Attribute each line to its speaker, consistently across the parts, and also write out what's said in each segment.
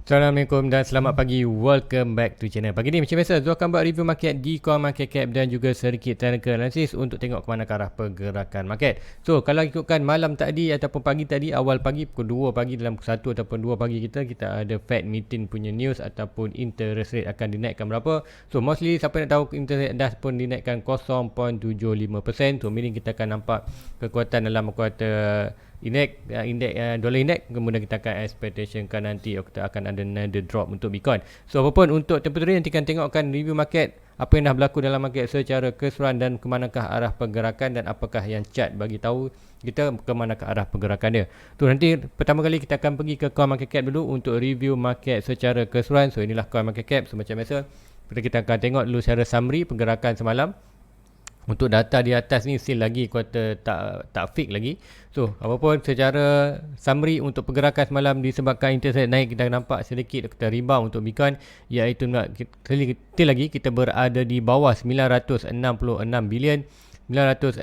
Speaker 1: Assalamualaikum dan selamat pagi. Welcome back to channel. Pagi ni macam biasa Zul akan buat review market di coin market cap dan juga sedikit technical analysis untuk tengok ke mana arah pergerakan market. So kalau ikutkan malam tadi ataupun pagi tadi, awal pagi pukul 2 pagi, dalam 1 ataupun 2 pagi kita ada Fed meeting punya news ataupun interest rate akan dinaikkan berapa. So mostly siapa nak tahu interest rate dah pun dinaikkan 0.75%. So meaning kita akan nampak kekuatan dalam kuartal indeks dollar indeks, kemudian kita akan expectationkan nanti kita akan ada another drop untuk Bitcoin. So apapun untuk tempoh hari nanti kita tengokkan review market, apa yang dah berlaku dalam market secara keseluruhan dan ke manakah arah pergerakan dan apakah yang chart bagi tahu kita ke manakah arah pergerakan dia. Tu nanti pertama kali kita akan pergi ke coin market cap dulu untuk review market secara keseluruhan. So inilah coin market cap. So macam biasa kita akan tengok dulu secara summary pergerakan semalam. Untuk data di atas ni still lagi kuartal tak fix lagi. So apapun secara summary untuk pergerakan semalam disebabkan interest rate naik, kita nampak sedikit kita rebound untuk Bitcoin, iaitu still lagi kita berada di bawah 966 bilion. 966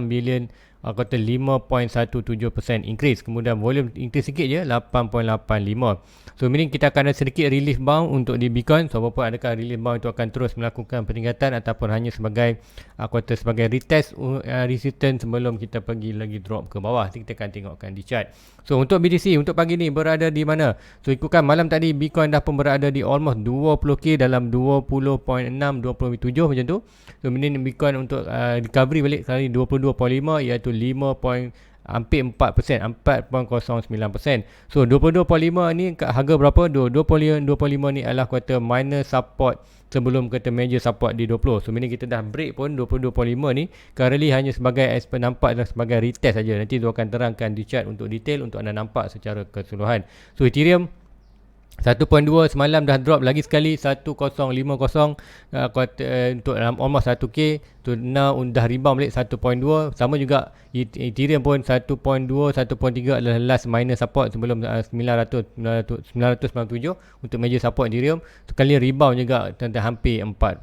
Speaker 1: bilion kata 5.17% increase. Kemudian volume increase sikit je 8.85. So meaning kita akan ada sedikit relief bound untuk di Bitcoin. So apa adakah relief bound itu akan terus melakukan peningkatan ataupun hanya sebagai kata sebagai retest resistance sebelum kita pergi lagi drop ke bawah. Kita akan tengokkan di chart. So untuk BTC untuk pagi ni berada di mana? So ikutkan malam tadi Bitcoin dah pun berada di almost 20k dalam 20.6 20.7 macam tu. So meaning Bitcoin untuk recovery balik kali 22.5 iaitu 5. Hampir 4%, 4.09%. So 22.5 ni harga berapa? 25 ni adalah kuartal minor support sebelum kata major support di 20. So meaning kita dah break pun 22.5 ni currently hanya sebagai nampak sebagai retest saja. Nanti tu akan terangkan di chart untuk detail untuk anda nampak secara keseluruhan. So Ethereum 1.2 semalam dah drop lagi sekali 1050 untuk almost 1k tu, now dah rebound balik 1.2. Sama juga Ethereum pun 1.2 1.3 adalah last minor support sebelum 997 untuk major support Ethereum. Sekali rebound juga tentang hampir 4%.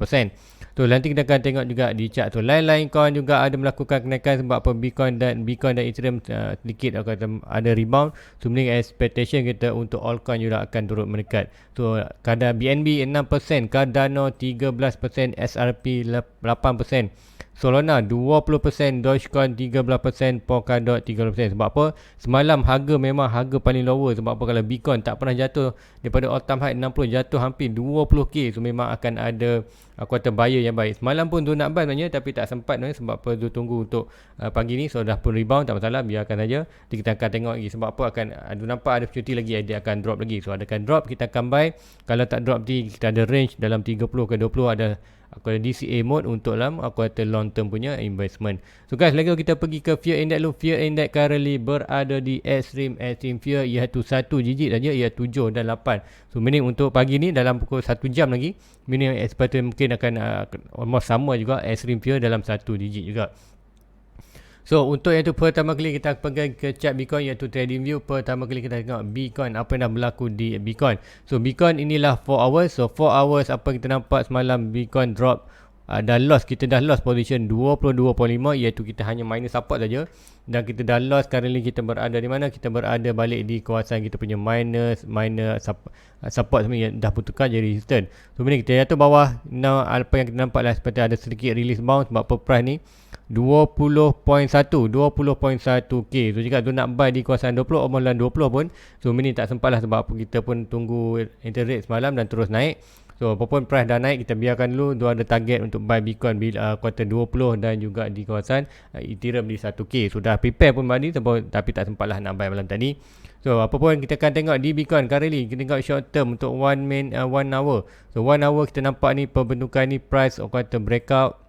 Speaker 1: So nanti kita akan tengok juga di chart. So lain-lain coin juga ada melakukan kenaikan sebab apa Bitcoin dan Ethereum sedikit ada rebound. So meaning expectation kita untuk altcoin juga akan turut mendekat. So kadar BNB 6%, Cardano 13%, SRP 8%, Solana 20%, Dogecoin 13%, Polkadot 13%. Sebab apa? Semalam memang harga paling lower. Sebab apa? Kalau Bitcoin tak pernah jatuh daripada all time high 60, jatuh hampir 20k. So memang akan ada kuartal buyer yang baik. Semalam pun tu nak buy sebenarnya tapi tak sempat sebenarnya. Sebab apa? Tu tunggu untuk pagi ni. So dah pun rebound, tak masalah, biarkan saja. Nanti kita akan tengok lagi. Sebab apa? Nampak ada opportunity lagi, dia akan drop lagi. So adakan drop, kita akan buy. Kalau tak drop kita ada range dalam 30 ke 20, ada DCA mode untuk dalam long term punya investment. So guys, lagi kita pergi ke fear index dulu. Fear index currently berada di extreme fear, iaitu satu digit saja, iaitu 7 dan 8. So meaning untuk pagi ni dalam pukul 1 jam lagi, meaning expected mungkin akan almost sama juga extreme fear dalam satu digit juga. So untuk yang tu pertama kali kita pergi ke chart Bitcoin iaitu trading view. Pertama kali kita tengok Bitcoin, apa yang dah berlaku di Bitcoin. So Bitcoin inilah 4 hours. So 4 hours apa kita nampak semalam Bitcoin drop, kita dah lost position 22.5 iaitu kita hanya minus support saja. Dan kita dah lost, currently kita berada di mana? Kita berada balik di kawasan kita punya minor support sebenarnya dah pun tukar jadi resistance. So bila kita jatuh bawah, now apa yang kita nampak lah seperti ada sedikit release bounce sebab price ni 20.1k. So jika tu nak buy di kawasan 20 amalan 20 pun, so ini tak sempat lah sebab apa kita pun tunggu interest rate semalam dan terus naik. So apapun price dah naik, kita biarkan dulu. Dia ada target untuk buy Bitcoin kuartal 20 dan juga di kawasan Ethereum di 1k. Sudah prepare pun tadi tapi tak sempat lah nak buy malam tadi. So apapun kita akan tengok di Bitcoin currently, kita tengok short term untuk 1 hour. So 1 hour kita nampak ni pembentukan ni price kuartal breakout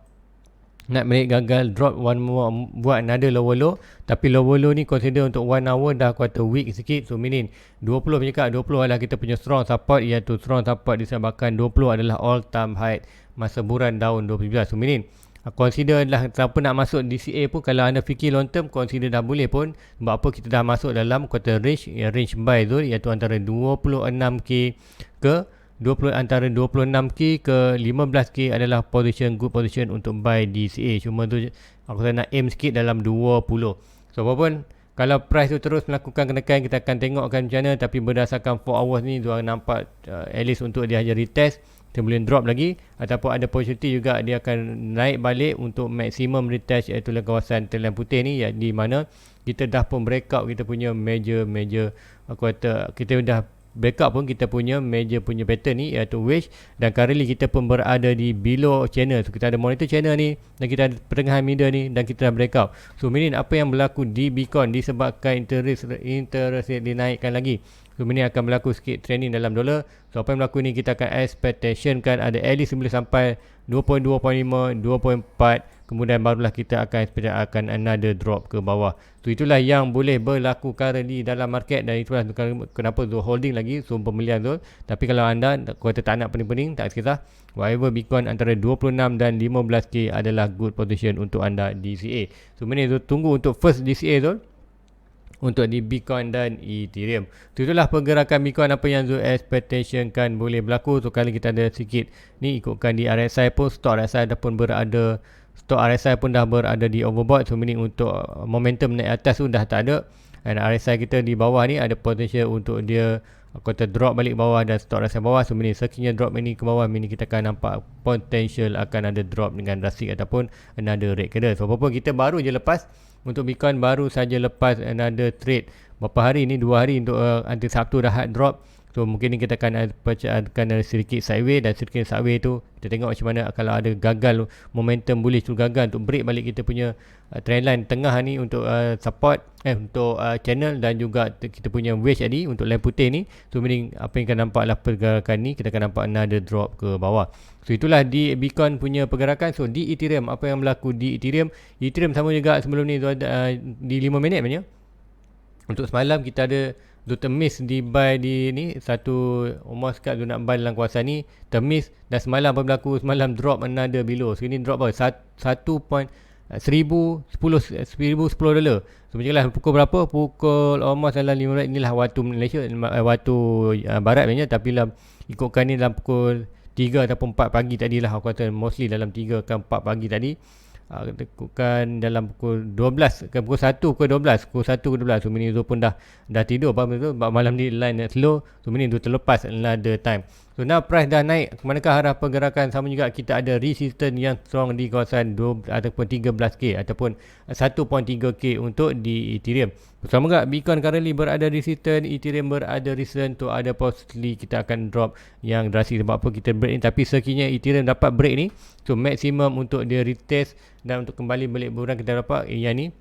Speaker 1: nak naik gagal, drop one more, buat another lower low. Tapi lower low ni consider untuk 1 hour dah kuartal weak sikit. So meaning 20 punya 20 adalah kita punya strong support, iaitu strong support disebabkan 20 adalah all time high masa bulan tahun 2017. So meaning consider lah siapa nak masuk DCA pun, kalau anda fikir long term, consider dah boleh pun. Sebab apa? Kita dah masuk dalam quarter range, range buy tu iaitu antara 26k ke antara 26k ke 15k adalah good position untuk buy DCA. Cuma tu aku nak aim sikit dalam 20. So apapun kalau price tu terus melakukan kenaikan, kita akan tengokkan macam mana. Tapi berdasarkan 4 hours ni, dia nampak at least untuk dia hanya retest, dia boleh drop lagi, ataupun ada possibility juga dia akan naik balik untuk maximum retest, iaitu kawasan telan putih ni, di mana kita dah pun breakout kita punya major aku kata kita dah backup pun kita punya major punya pattern ni, iaitu wedge, dan currently kita pun berada di below channel. So kita ada monitor channel ni, dan kita ada pertengahan middle ni, dan kita dah breakout. So meaning apa yang berlaku di Bitcoin disebabkan interest rate dinaikkan lagi. So ini akan berlaku sikit trending dalam dolar. So apa yang berlaku ni, kita akan expectation kan ada at least boleh sampai 2.2.5, 2.4, kemudian barulah kita akan expect akan another drop ke bawah. So itulah yang boleh berlaku currently dalam market, dan itulah kenapa Zul holding lagi, so pembelian Zul. Tapi kalau anda kata tak nak pening-pening, tak kisah, whatever Bitcoin antara 26 dan 15k adalah good position untuk anda DCA. So ini Zul tunggu untuk first DCA Zul untuk di Bitcoin dan Ethereum. So, itulah pergerakan Bitcoin apa yang Zul expectation kan boleh berlaku. So kali kita ada sikit ni ikutkan di RSI pun, stock RSI pun dah berada di overbought. So meaning untuk momentum naik atas tu dah tak ada, dan RSI kita di bawah ni ada potential untuk dia kata drop balik bawah, dan stock RSI bawah. So meaning sekiranya drop ini ke bawah, meaning kita akan nampak potential akan ada drop dengan drastik ataupun another rate candle. So apa-apa kita baru je lepas untuk Bitcoin, baru saja lepas another trade berapa hari ni, 2 hari untuk until Sabtu dah hard drop. So mungkin ni kita akan sedikit sideways, dan sedikit sideways tu kita tengok macam mana kalau ada gagal momentum bullish tu, gagal untuk break balik kita punya trendline tengah ni untuk support untuk channel, dan juga kita punya wedge tadi untuk line putih ni. So meaning apa yang akan nampak lah pergerakan ni, kita akan nampak another drop ke bawah. So itulah di Bitcoin punya pergerakan. So di Ethereum, apa yang berlaku di Ethereum sama juga sebelum ni di 5 minit banyak. Untuk semalam kita ada termiss di buy di ni satu almost kat nak buy dalam kawasan ni, termiss, dan semalam apa berlaku, semalam drop another below. So ini drop berapa? 1010 dolar. So macam lah pukul berapa? Pukul almost dalam 5 minit. Inilah waktu Malaysia, waktu barat banyak, tapi lah ikutkan ni dalam pukul 3 ataupun 4 pagi tadi lah, aku kata mostly dalam 3 ke 4 pagi tadi. Bukan dalam pukul 12 ke pukul 1 ke 12, pukul 1 ke 12. So mini Zul pun dah tidur apa tu, malam ni line slow. So mini Zul terlepas another time. So now price dah naik, ke manakah arah pergerakan? Sama juga kita ada resistance yang strong di kawasan 2 ataupun 13k ataupun 1.3k untuk di Ethereum. Sama juga Bitcoin currently berada resistance, Ethereum berada resistance. Tu ada possibly kita akan drop yang drastis sebab apa kita break ni. Tapi sekiranya Ethereum dapat break ni, so maksimum untuk dia retest dan untuk kembali balik berurang, kita dapat yang ni.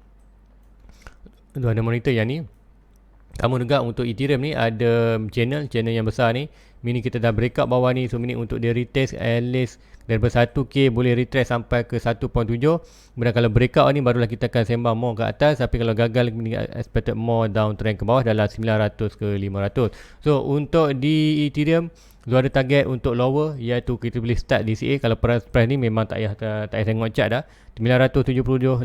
Speaker 1: Tu ada monitor yang ni. Kamu juga untuk Ethereum ni ada channel yang besar ni, meaning kita dah break up bawah ni. So meaning untuk dia retest at least daripada 1k boleh retest sampai ke 1.7. Kemudian kalau breakout ni barulah kita akan sembang more ke atas. Tapi kalau gagal, expected more downtrend ke bawah dalam 900 ke 500. So untuk di Ethereum Zul ada target untuk lower, iaitu kita boleh start DCA. Kalau price ni memang tak payah tengok chart dah. 977, 830,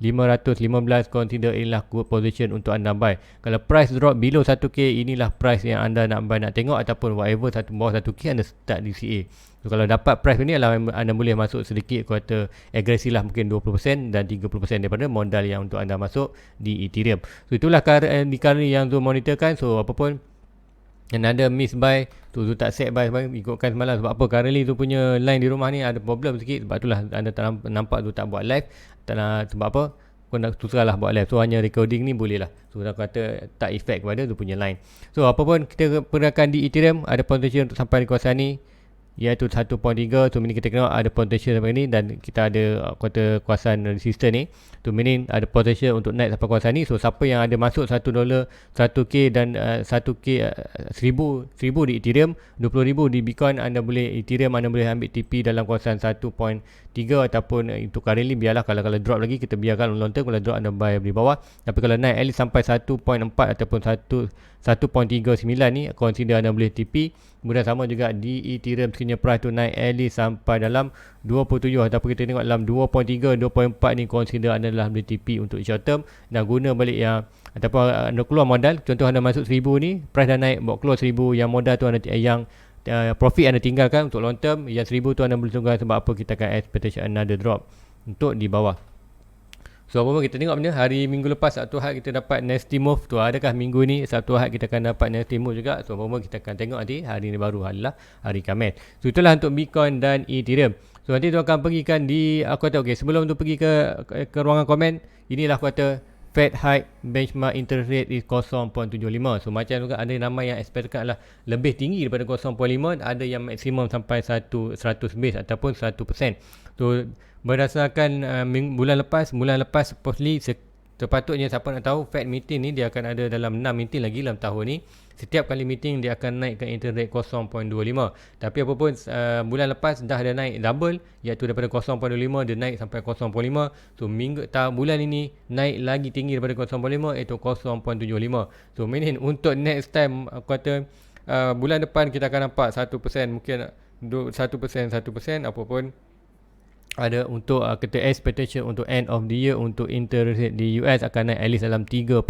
Speaker 1: 515 consider inilah good position untuk anda buy. Kalau price drop below 1k, inilah price yang anda nak buy, nak tengok, ataupun whatever bawah 1k anda start DCA. So kalau dapat price ni, anda boleh masuk sedikit kuartal agresif lah, mungkin 20% dan 30% daripada modal yang untuk anda masuk di Ethereum. So itulah di currently yang Zul monitorkan. So apapun yang ada miss buy tu tak set buy ikutkan semalam. Sebab apa, currently tu punya line di rumah ni ada problem sikit. Sebab itulah anda tak nampak tu tak buat live. Sebab apa, aku nak susahlah buat live. So hanya recording ni boleh lah. So aku kata tak effect kepada tu punya line. So apapun kita pergerakan di Ethereum ada potential untuk sampai di kawasan ni, iaitu 1.3. So meaning kita kena ada potential sampai ni, dan kita ada kawasan resistance ni. So meaning ada potential untuk naik sampai kawasan ni. So siapa yang ada masuk $1, 1k dan 1k 1000 di Ethereum, 20,000 di Bitcoin, anda boleh Ethereum anda boleh ambil TP dalam kawasan 1.3 ataupun itu currently biarlah. Kalau drop lagi kita biarkan long term. Kalau drop anda buy di bawah. Tapi kalau naik at least sampai 1.4 ataupun 1.39 ni, consider anda boleh TP. Kemudian sama juga di Ethereum, sekiranya price tu naik at least sampai dalam 27 ataupun kita tengok dalam 2.3, 2.4 ni, consider anda adalah boleh TP untuk short term dan guna balik yang ataupun anda keluar modal. Contoh anda masuk 1000 ni, price dah naik, bawa keluar 1000, yang modal tu anda yang profit anda tinggalkan untuk long term. Yang 1000 tu anda boleh tunggu. Sebab apa, kita akan expectation another drop untuk di bawah. So apa pun kita tengok benda hari minggu lepas Sabtu Ahad kita dapat nasty move tu, adakah minggu ni Sabtu Ahad kita akan dapat nasty move juga. So apa pun kita akan tengok nanti hari ni baru adalah hari Khamis. So itulah untuk Bitcoin dan Ethereum. So nanti tu akan pergikan di aku kata okey, sebelum tu pergi ke ruangan komen, inilah aku kata Fed hike benchmark interest rate is 0.75. So macam juga ada nama yang expectkan adalah lebih tinggi daripada 0.5, ada yang maksimum sampai 100 base ataupun 1%. So berdasarkan bulan lepas supposedly sepatutnya siapa nak tahu Fed meeting ni dia akan ada dalam 6 meeting lagi dalam tahun ni. Setiap kali meeting dia akan naikkan interest rate 0.25. Tapi apapun bulan lepas dah ada naik double, iaitu daripada 0.25 dia naik sampai 0.5. So bulan ini naik lagi tinggi daripada 0.5 iaitu 0.75. So meaning untuk next time aku kata bulan depan kita akan nampak 1%, mungkin 1% apapun ada untuk kita expectation untuk end of the year untuk interest rate di US akan naik at least dalam 3%,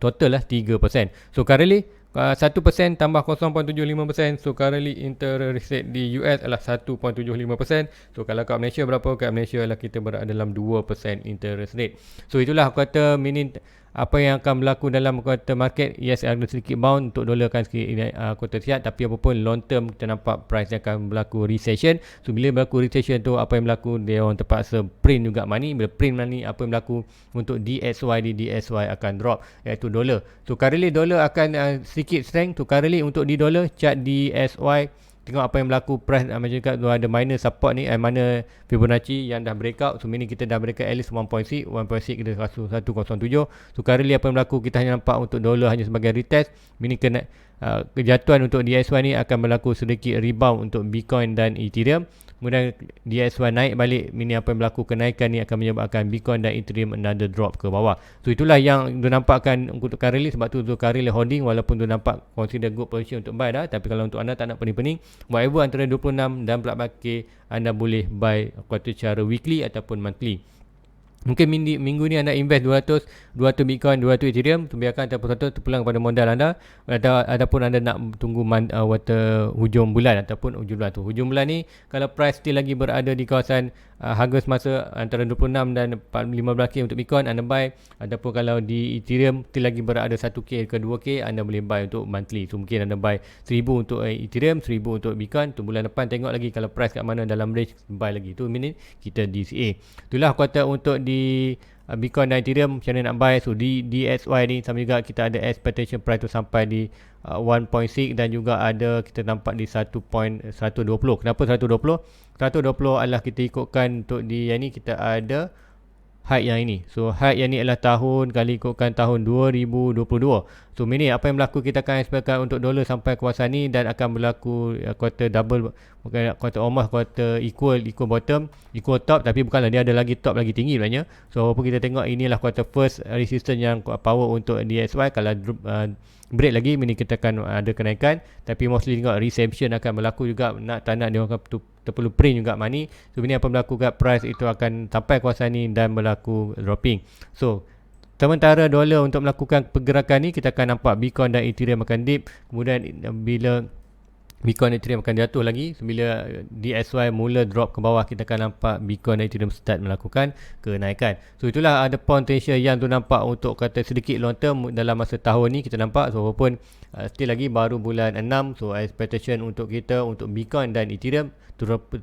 Speaker 1: total lah 3%. So currently 1% tambah 0.75%. So currently interest rate di US adalah 1.75%. So kalau kat Malaysia berapa? Kat Malaysia adalah kita berada dalam 2% interest rate. So itulah aku kata meaning apa yang akan berlaku dalam kata market. Yes, ada sedikit bound untuk dolar kan sikit kata sihat, tapi apapun long term kita nampak price akan berlaku recession. So bila berlaku recession tu apa yang berlaku, dia orang terpaksa print juga money. Bila print money, apa yang berlaku untuk DXY akan drop, iaitu dolar. So currently dolar akan sikit strength. So currently untuk di dolar chart DXY, tengok apa yang berlaku price macam kat tu ada minor support ni, mana Fibonacci yang dah breakout. So meaning kita dah breakout at least 1.6 kita rasa 107. So currently apa yang berlaku, kita hanya nampak untuk dolar hanya sebagai retest, meaning kena kejatuhan untuk DXY ni akan berlaku sedikit rebound untuk Bitcoin dan Ethereum. Kemudian DXY naik balik, meaning apa yang berlaku, kenaikan ni akan menyebabkan Bitcoin dan Ethereum another drop ke bawah. So itulah yang dia nampakkan untuk currently. Sebab tu untuk currently holding, walaupun tu nampak consider good position untuk buy dah, tapi kalau untuk anda tak nak pening-pening, whatever antara 26 dan 14k anda boleh buy kuartal secara weekly ataupun monthly. Mungkin minggu ni anda invest 200 Bitcoin, 200 Ethereum, biarkan ataupun satu terpulang kepada modal anda. Ataupun anda nak tunggu hujung bulan ataupun hujung bulan tu. Hujung bulan ni kalau price still lagi berada di kawasan harga semasa antara 26 dan 15k untuk Bitcoin, anda buy. Ataupun kalau di Ethereum still lagi berada 1k ke 2k, anda boleh buy untuk monthly. So mungkin anda buy 1000 untuk Ethereum, 1000 untuk Bitcoin. Tu bulan depan tengok lagi kalau price kat mana dalam range, buy lagi. Tu minit kita DCA. Itulah aku kata untuk di Bitcoin dan Ethereum macam mana nak buy. So di DXY ni sama juga kita ada expectation price tu sampai di 1.6 dan juga ada kita nampak di 1.120. Kenapa 120? 120 adalah kita ikutkan untuk di yang ni kita ada height yang ini. So height yang ni adalah tahun kali ikutkan tahun 2022. So ini apa yang berlaku, kita akan expectkan untuk dolar sampai kawasan ni dan akan berlaku quarter double, bukan quarter almost quarter equal bottom, equal top, tapi bukanlah dia ada lagi top lagi tinggi sebenarnya. So walaupun kita tengok inilah quarter first resistance yang power untuk DXY, kalau break lagi ini kita akan ada kenaikan, tapi mostly tengok reception akan berlaku juga, nak tak nak dia akan perlu print juga money. So ini apa berlaku kat price itu akan sampai kawasan ni dan berlaku dropping. So sementara dolar untuk melakukan pergerakan ni, kita akan nampak Bitcoin dan Ethereum akan dip. Kemudian bila Bitcoin dan Ethereum akan jatuh lagi, bila DXY mula drop ke bawah, kita akan nampak Bitcoin dan Ethereum start melakukan kenaikan. So itulah ada potential yang tu nampak untuk kata sedikit long term dalam masa tahun ni kita nampak. So walaupun still lagi baru bulan 6, so expectation untuk kita untuk Bitcoin dan Ethereum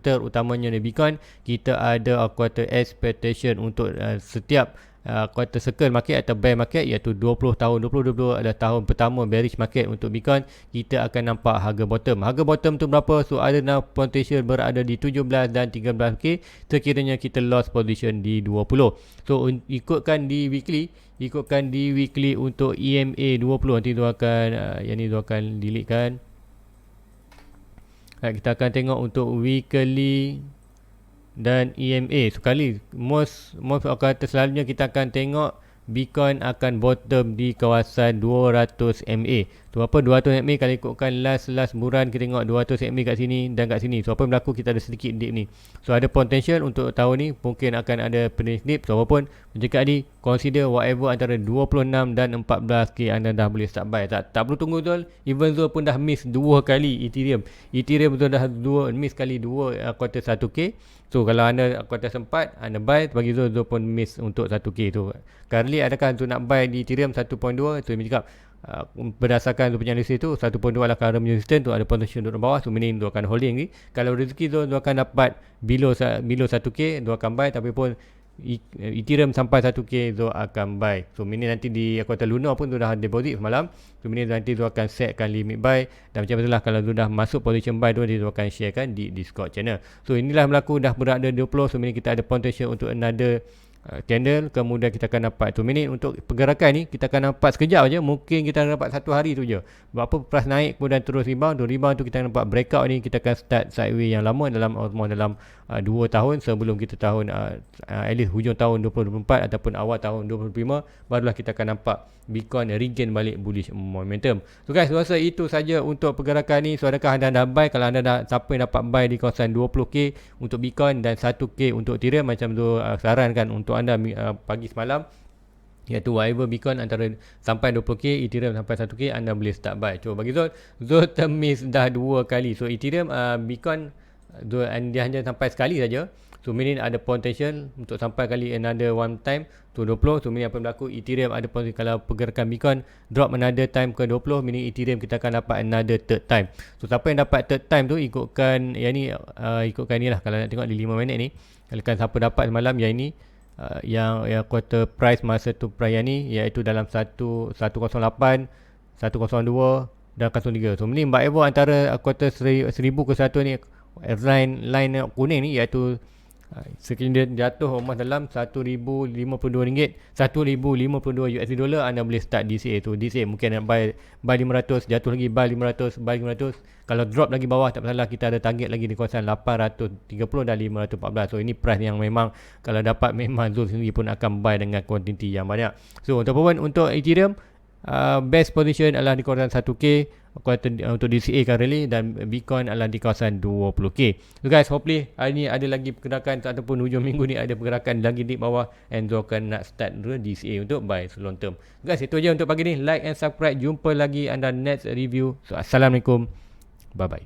Speaker 1: terutamanya di Bitcoin, kita ada quarter expectation untuk setiap quarter circle market atau bear market, iaitu 20 tahun 2022 adalah tahun pertama bearish market untuk Bitcoin. Kita akan nampak harga bottom tu berapa? So ada potential berada di 17 dan 13k sekiranya kita lost position di 20. So ikutkan di weekly untuk EMA 20, nanti tu akan yang ni tu akan delete kan. Kita akan tengok untuk weekly dan EMA. Sekali most akan kata selalunya kita akan tengok Bitcoin akan bottom di kawasan 200 MA. So apa 200 MA kalau ikutkan last bulan kita tengok 200 MA kat sini dan kat sini. So apa yang berlaku, kita ada sedikit dip ni. So ada potential untuk tahun ni mungkin akan ada penuh dip. So apapun mencekat ni, consider whatever antara 26 dan 14k anda dah boleh start buy. Tak perlu tunggu Zul. Even Zul pun dah miss 2 kali Ethereum Zul dah miss kali 2 kuartal 1k. So kalau anda kuartal sempat anda buy, bagi Zul pun miss untuk 1k tu. Currently adakah Zul nak buy di Ethereum 1.2? So dia cakap berdasarkan tu punya analisis tu 1.2 adalah current resistance tu, ada potential untuk bawah. So meaning tu akan holding ni. Kalau rezeki tu akan dapat below 1k tu akan buy. Tapi pun Ethereum sampai 1k tu akan buy. So meaning nanti di kuartal lunar pun tu dah deposit semalam. So meaning nanti tu akan setkan limit buy. Dan macam itulah kalau tu dah masuk position buy tu, dia tu akan sharekan di Discord channel. So inilah berlaku dah berada 20. So meaning kita ada potential untuk another candle, kemudian kita akan dapat 2 minit. Untuk pergerakan ni kita akan dapat sekejap aja, mungkin kita dapat satu hari tu je. Berapa price naik kemudian terus rebound tu kita dapat breakout ni, kita akan start sideways yang lama dalam 2 tahun sebelum kita tahun at least hujung tahun 2024 ataupun awal tahun 2025, barulah kita akan nampak Bitcoin regain balik bullish momentum. So guys, rasa itu saja untuk pergerakan ni. So adakah anda dah buy? Kalau anda dah, siapa yang dapat buy di kawasan 20k untuk Bitcoin dan 1k untuk Ethereum, macam tu sarankan untuk anda pagi semalam, iaitu whatever Bitcoin antara sampai 20k, Ethereum sampai 1k, anda boleh start buy. Cuba bagi Zul termiss dah 2 kali. So Ethereum, Bitcoin dia hanya sampai sekali saja. So meaning ada potential untuk sampai kali another one time to 20. So meaning apa yang berlaku, Ethereum ada potential kalau pergerakan Bitcoin drop another time ke 20, meaning Ethereum kita akan dapat another third time. So siapa yang dapat third time tu ikutkan yang ni, ikutkan ni lah. Kalau nak tengok di 5 minit ni, kalau kan siapa dapat semalam yang ini, yang quarter price masa tu price yang ni, iaitu dalam 108, 102 dan 03. So meaning whatever antara quarter 1000 ke 1 ni, line kuning ni, iaitu sekiranya jatuh almost dalam RM1,052, $1,052 USD, anda boleh start DCA tu. DCA mungkin nak buy 500, jatuh lagi buy 500. Kalau drop lagi bawah tak masalah, kita ada target lagi di kawasan 830 dan 514. So ini price yang memang kalau dapat memang Zul sendiri pun akan buy dengan kuantiti yang banyak. So untuk Ethereum, best position adalah di kawasan 1k untuk DCA currently, dan Bitcoin adalah di kawasan 20k. So guys, hopefully hari ni ada lagi pergerakan ataupun hujung minggu ni ada pergerakan lagi di bawah, and Zul akan nak start DCA untuk buy long term. Guys, itu aja untuk pagi ni. Like and subscribe. Jumpa lagi anda next review. So assalamualaikum. Bye bye.